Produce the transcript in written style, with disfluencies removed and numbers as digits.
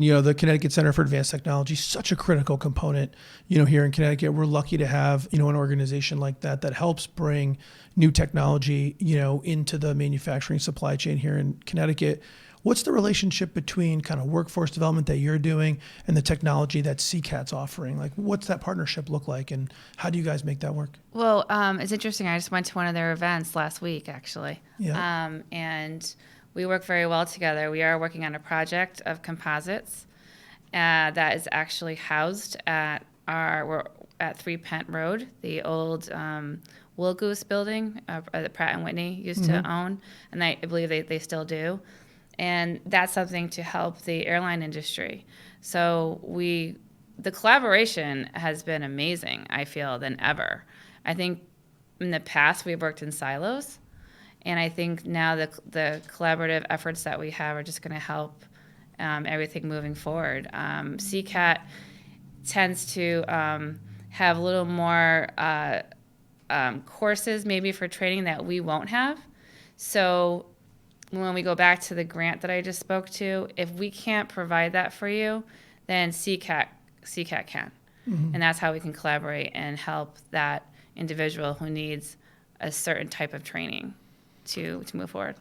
The Connecticut Center for Advanced Technology is such a critical component, here in Connecticut. We're lucky to have, an organization like that helps bring new technology, into the manufacturing supply chain here in Connecticut. What's the relationship between kind of workforce development that you're doing and the technology that CCAT's offering? Like, what's that partnership look like, and how do you guys make that work? Well, it's interesting. I just went to one of their events last week, actually. Yeah. And we work very well together. We are working on a project of composites that is actually housed we're at 3 Pent Road, the old Wool Goose building that Pratt and Whitney used to own, and I believe they still do. And that's something to help the airline industry. So the collaboration has been amazing, I feel, than ever. I think in the past we've worked in silos, and I think now the collaborative efforts that we have are just going to help everything moving forward. CCAT tends to have a little more courses maybe for training that we won't have. So when we go back to the grant that I just spoke to, if we can't provide that for you, then CCAT can. And that's how we can collaborate and help that individual who needs a certain type of training to move forward.